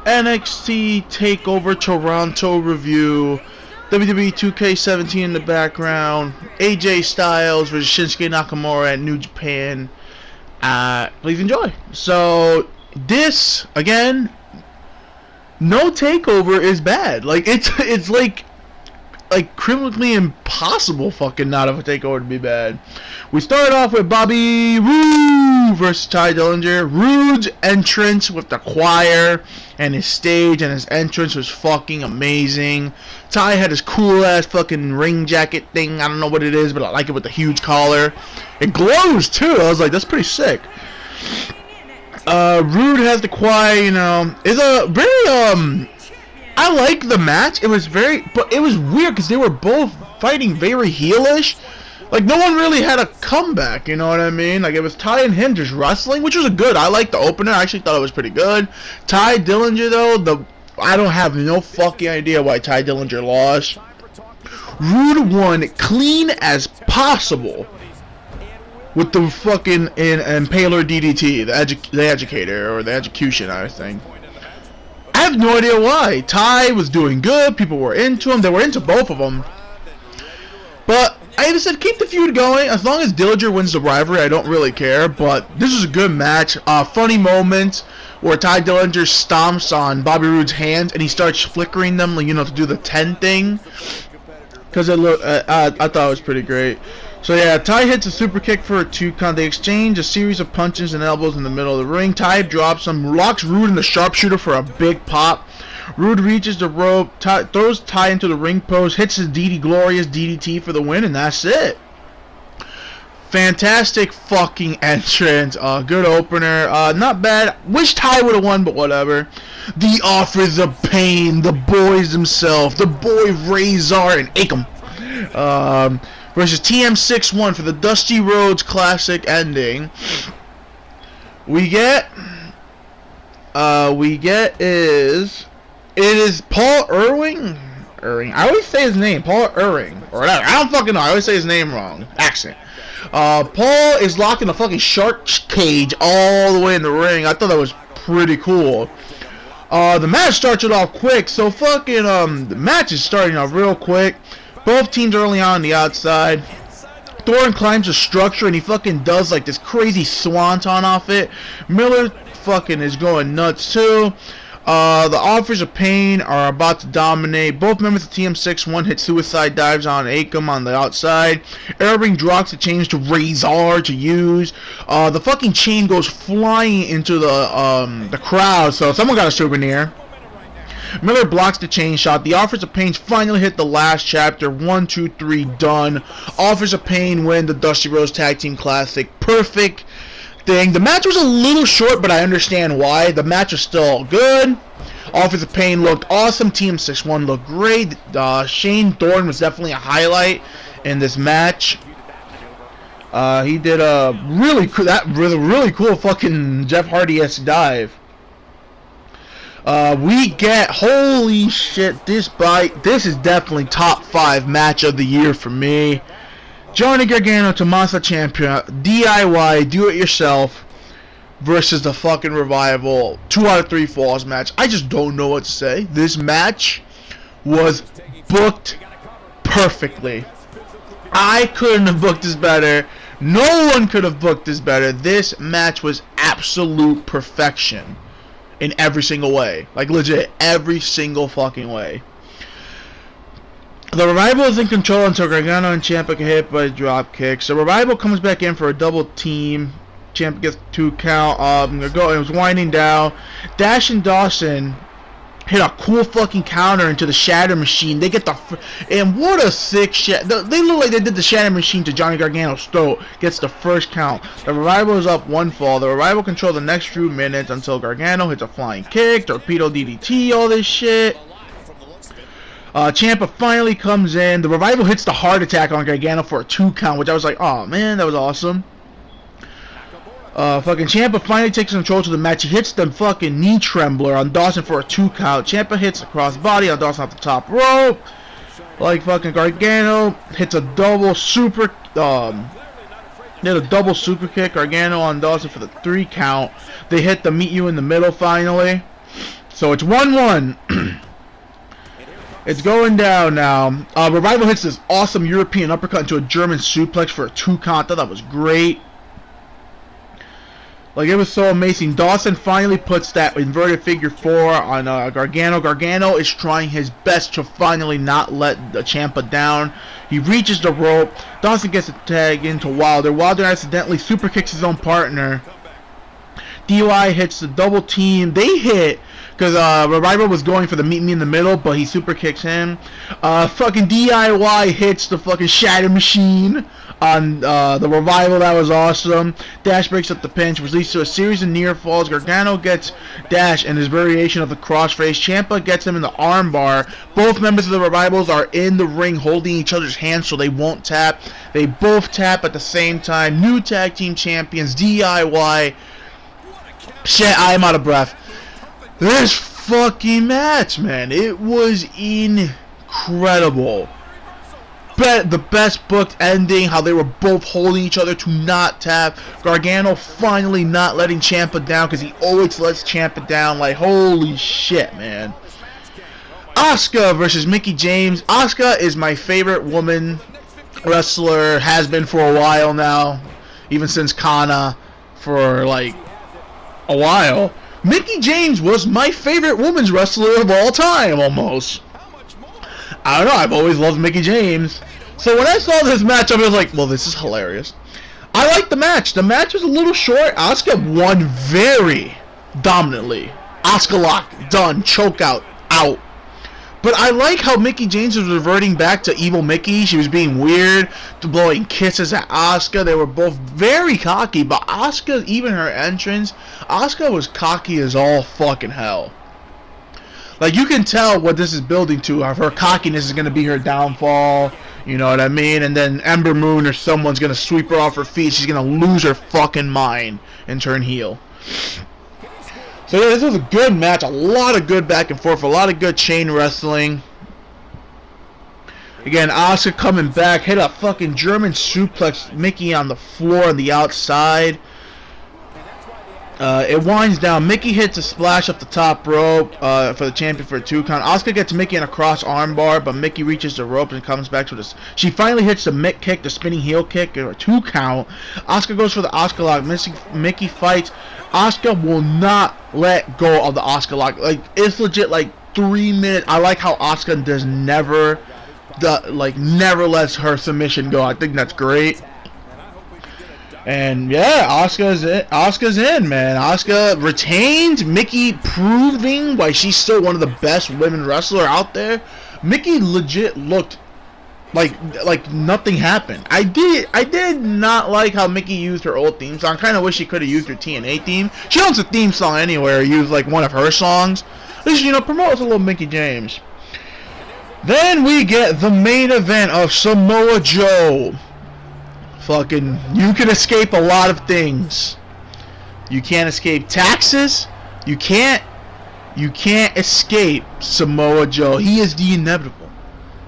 NXT Takeover Toronto review. WWE 2K17 in the background. AJ Styles versus Shinsuke Nakamura at New Japan. Please enjoy. So this again, no takeover is bad. Like it's like criminally impossible fucking not of a takeover to be bad. We start off with Bobby Roode versus Tye Dillinger. Roode's entrance with the choir and his stage and his entrance was fucking amazing. Tye had his cool ass fucking ring jacket thing. I don't know what it is, but I like it with the huge collar. It glows too. I was like, that's pretty sick. Roode has the choir, you know. It's a very I like the match. It was but it was weird because they were both fighting very heelish. Like no one really had a comeback, you know what I mean? Like it was Tye and him just wrestling, which was good. I liked the opener. I actually thought it was pretty good. Tye Dillinger though, I don't have no fucking idea why Tye Dillinger lost. Roode won clean as possible with the fucking Impaler DDT, the educator or the execution, I think. I have no idea why. Tye was doing good. People were into him. They were into both of them. But I just said keep the feud going. As long as Dillinger wins the rivalry, I don't really care. But this is a good match. Funny moment where Tye Dillinger stomps on Bobby Roode's hands and he starts flickering them, you know, to do the 10 thing. Because it looked, I thought it was pretty great. So yeah, Tye hits a super kick for a 2 count. They exchange a series of punches and elbows in the middle of the ring. Tye drops him, locks Roode in the sharpshooter for a big pop. Roode reaches the rope, throws Tye into the ring post, hits his glorious DDT for the win, and that's it. Fantastic fucking entrance. Good opener. Not bad. Wish Tye would have won, but whatever. The Authors of Pain, the boys themselves, the boy Razor and Akam. Versus TM61 for the Dusty Rhodes Classic ending. It is Paul Ewing. I always say his name, Paul Ewing, or whatever. I don't fucking know. I always say his name wrong. Accent. Paul is locking the fucking shark cage all the way in the ring. I thought that was pretty cool. The match starts it off quick, so fucking the match is starting off real quick. Both teams early on the outside. Thorne climbs the structure and he fucking does like this crazy swanton off it. Miller fucking is going nuts too. The Authors of Pain are about to dominate. Both members of TM61 hit suicide dives on Akam on the outside. Irving drops the chains to Razor to use. The fucking chain goes flying into the crowd, so someone got a souvenir. Miller blocks the chain shot. The Authors of Pain finally hit the last chapter. 1, 2, 3, done. Authors of Pain win the Dusty Rhodes Tag Team Classic. Perfect thing. The match was a little short, but I understand why. The match was still good. Authors of Pain looked awesome. TM61 looked great. Shane Thorne was definitely a highlight in this match. He did a really cool fucking Jeff Hardy-esque dive. We get, holy shit, this is definitely top 5 match of the year for me. Johnny Gargano, Tommaso Ciampa, DIY, do it yourself, versus the fucking Revival, 2 out of 3 falls match. I just don't know what to say. This match was booked perfectly. I couldn't have booked this better. No one could have booked this better. This match was absolute perfection. In every single way. Like legit, every single fucking way. The Revival is in control until Gargano and Ciampa get hit by drop kicks. The Revival comes back in for a double team. Ciampa gets 2 count. It was winding down. Dash and Dawson hit a cool fucking counter into the Shatter Machine. They get and what a sick shit. They look like they did the Shatter Machine to Johnny Gargano's throat. Gets the first count. The Revival is up 1 fall. The Revival control the next few minutes until Gargano hits a flying kick, torpedo DDT, all this shit. Ciampa finally comes in. The Revival hits the heart attack on Gargano for a 2 count, which I was like, oh man, that was awesome. Fucking Ciampa finally takes control to the match. He hits the fucking knee trembler on Dawson for a 2 count. Ciampa hits the crossbody on Dawson off the top rope. Like fucking Gargano hits a double super kick. Gargano on Dawson for the 3 count. They hit the meet you in the middle finally. So it's 1-1. It's going down now. Revival hits this awesome European uppercut into a German suplex for a 2 count. I thought that was great. Like, it was so amazing. Dawson finally puts that inverted figure 4 on Gargano. Gargano is trying his best to finally not let the Ciampa down. He reaches the rope. Dawson gets a tag into Wilder. Wilder accidentally super kicks his own partner. DY hits the double team. They hit because Revival was going for the meet me in the middle, but he super kicks him. Fucking DIY hits the fucking Shatter Machine on the Revival. That was awesome. Dash breaks up the pinch, which leads to a series of near falls. Gargano gets Dash and his variation of the crossface. Ciampa gets him in the armbar. Both members of the Revivals are in the ring holding each other's hands so they won't tap. They both tap at the same time. New tag team champions, DIY. Shit, I am out of breath. This fucking match, man, it was incredible. The best booked ending, how they were both holding each other to not tap. Gargano finally not letting Ciampa down, because he always lets Ciampa down. Like, holy shit, man. Asuka versus Mickie James. Asuka is my favorite woman wrestler, has been for a while now, even since Kana, for like a while. Mickie James was my favorite women's wrestler of all time, almost. I don't know, I've always loved Mickie James. So when I saw this match, I was like, well, this is hilarious. I liked the match. The match was a little short. Asuka won very dominantly. Asuka lock, done, choke out. But I like how Mickie James was reverting back to evil Mickie. She was being weird, blowing kisses at Asuka. They were both very cocky, but Asuka, even her entrance, Asuka was cocky as all fucking hell. Like, you can tell what this is building to. Her cockiness is going to be her downfall. You know what I mean? And then Ember Moon or someone's going to sweep her off her feet. She's going to lose her fucking mind and turn heel. So yeah, this was a good match. A lot of good back and forth. A lot of good chain wrestling. Again, Asuka coming back. Hit a fucking German suplex. Mickie on the floor on the outside. It winds down. Mickie hits a splash up the top rope for the champion for a 2 count. Asuka gets Mickie in a cross armbar, but Mickie reaches the rope and comes back to this. She finally hits the Mick kick, the spinning heel kick, or a 2 count. Asuka goes for the Asuka lock. Mickie fights. Asuka will not let go of the Asuka lock. Like, it's legit like 3 minutes. I like how Asuka does never lets her submission go. I think that's great. And yeah, Asuka's in, man. Asuka retained. Mickie proving why she's still one of the best women wrestler out there. Mickie legit looked like nothing happened. I did not like how Mickie used her old theme song. I kind of wish she could have used her TNA theme. She owns a theme song anyway, or use like one of her songs. At least, you know, promote a little Mickie James. Then we get the main event of Samoa Joe. Fucking, you can escape a lot of things. You can't escape taxes. You can't escape Samoa Joe. He is the inevitable.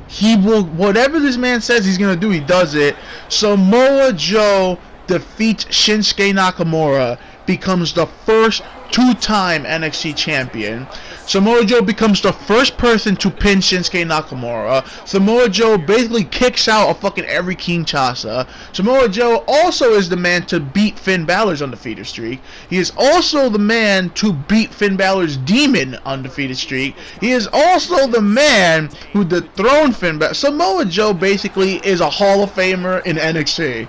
He will, whatever this man says he's gonna do, he does it. Samoa Joe defeats Shinsuke Nakamura, becomes the first 2-time NXT champion. Samoa Joe becomes the first person to pin Shinsuke Nakamura. Samoa Joe basically kicks out of fucking every Kinshasa. Samoa Joe also is the man to beat Finn Balor's undefeated streak. He is also the man to beat Finn Balor's demon undefeated streak. He is also the man who dethroned Finn Balor. Samoa Joe basically is a Hall of Famer in NXT.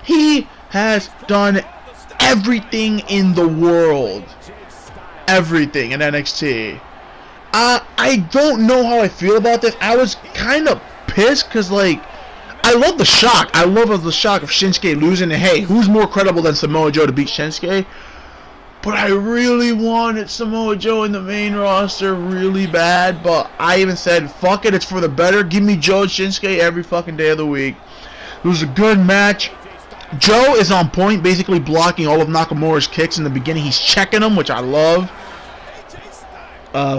He has done everything in the world. Everything in NXT. I don't know how I feel about this. I was kind of pissed because, like, I love the shock. I love the shock of Shinsuke losing. And hey, who's more credible than Samoa Joe to beat Shinsuke? But I really wanted Samoa Joe in the main roster really bad. But I even said, fuck it, it's for the better. Give me Joe and Shinsuke every fucking day of the week. It was a good match. Joe is on point, basically blocking all of Nakamura's kicks in the beginning. He's checking them, which I love.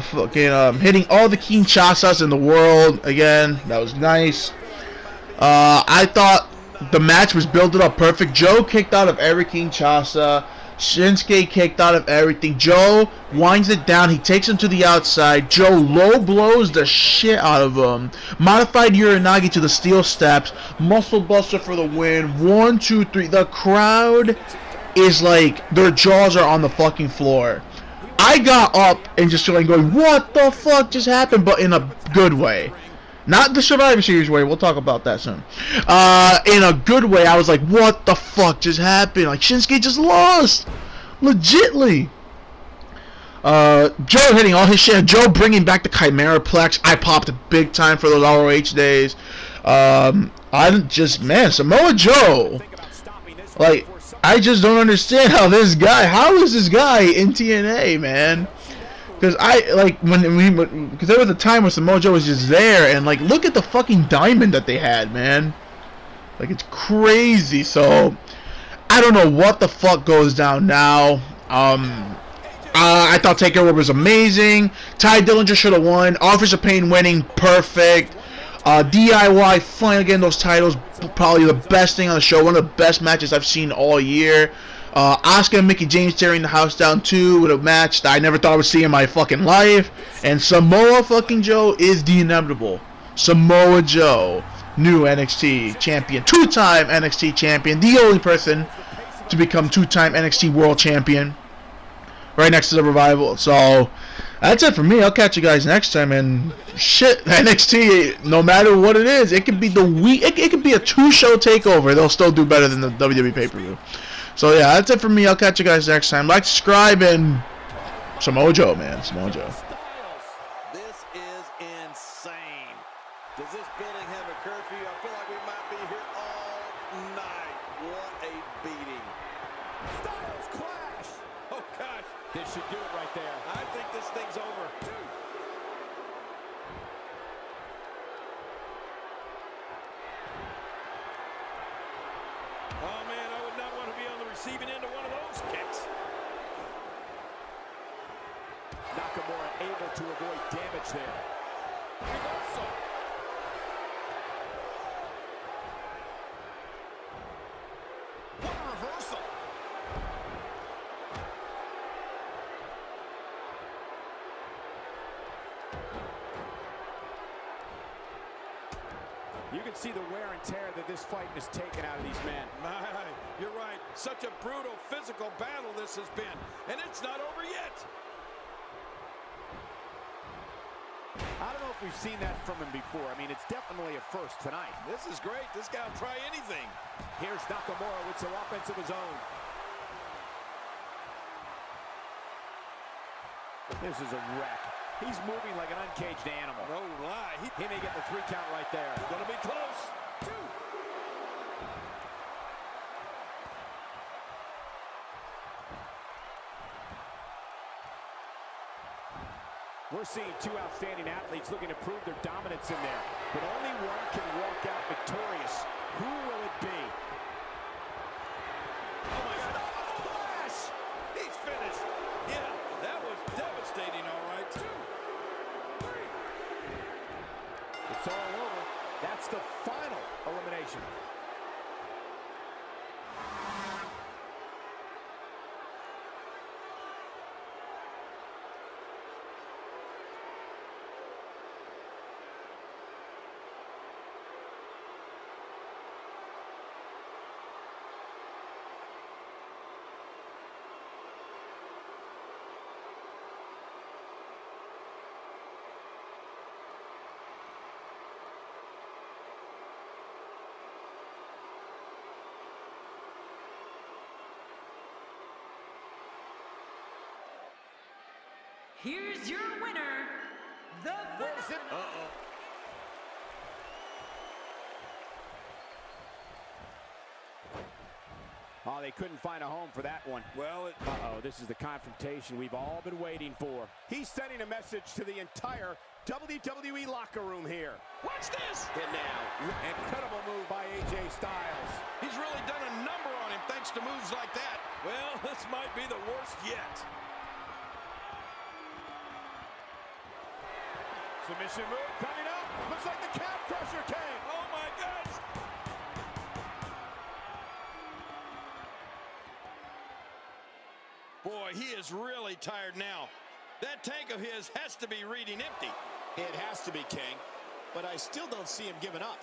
Hitting all the Kinshasas in the world. Again, that was nice. I thought the match was built up perfect. Joe kicked out of every Kinshasa. Shinsuke kicked out of everything. Joe winds it down. He takes him to the outside. Joe low blows the shit out of him. Modified Uranagi to the steel steps. Muscle buster for the win. 1, 2, 3. The crowd is like, their jaws are on the fucking floor. I got up and just like going, what the fuck just happened? But in a good way. Not the Survivor Series way. We'll talk about that soon. In a good way, I was like, what the fuck just happened? Like, Shinsuke just lost. Legitly. Joe hitting all his shit. Joe bringing back the Chimera Plex. I popped big time for those ROH days. Samoa Joe. Like, I just don't understand how is this guy in TNA, man? Because because there was a time when Samoa Joe was just there, and like, look at the fucking diamond that they had, man. Like, it's crazy. So I don't know what the fuck goes down now. I thought Takeover was amazing. Ty Dillinger should have won. Authors of Pain winning, perfect. DIY finally getting those titles, probably the best thing on the show. One of the best matches I've seen all year. Asuka and Mickie James tearing the house down too with a match that I never thought I would see in my fucking life. And Samoa fucking Joe is the inevitable. Samoa Joe, new NXT champion, 2-time NXT champion, the only person to become 2-time NXT world champion, right next to the Revival. So that's it for me. I'll catch you guys next time. And shit, NXT, no matter what it is, it could be it could be a 2-show takeover. They'll still do better than the WWE pay-per-view. So yeah, that's it for me. I'll catch you guys next time. Like, subscribe, and Samoa Joe, man. Samoa Joe. This is insane. Does this building have a curfew? I feel like we might be here all night. What a beating. Styles clash. Oh, gosh. This should do it right there. I think this thing's over. Oh, man, I would not want to be on the receiving end of one of those kicks. Nakamura able to avoid damage there. Reversal. What a reversal. You can see the wear and tear that this fight has taken out of these men. You're right. Such a brutal physical battle this has been. And it's not over yet. I don't know if we've seen that from him before. I mean, it's definitely a first tonight. This is great. This guy will try anything. Here's Nakamura with some offense of his own. This is a wreck. He's moving like an uncaged animal. No lie. He may get the 3 count right there. Gonna be close. 2. We're seeing 2 outstanding athletes looking to prove their dominance in there. But only one can walk out victorious. Who will it be? Oh my God. Flash! He's finished. Yeah, that was devastating, all right. 2, 3. It's all over. That's the final elimination. Here's your winner, the winner. Oh, they couldn't find a home for that one. Well, this is the confrontation we've all been waiting for. He's sending a message to the entire WWE locker room here. Watch this. And now, incredible move by AJ Styles. He's really done a number on him thanks to moves like that. Well, this might be the worst yet. Submission move coming up. Looks like the calf crusher came. Oh my gosh. he is really tired now. That tank of his has to be reading empty. It has to be, King, but I still don't see him giving up.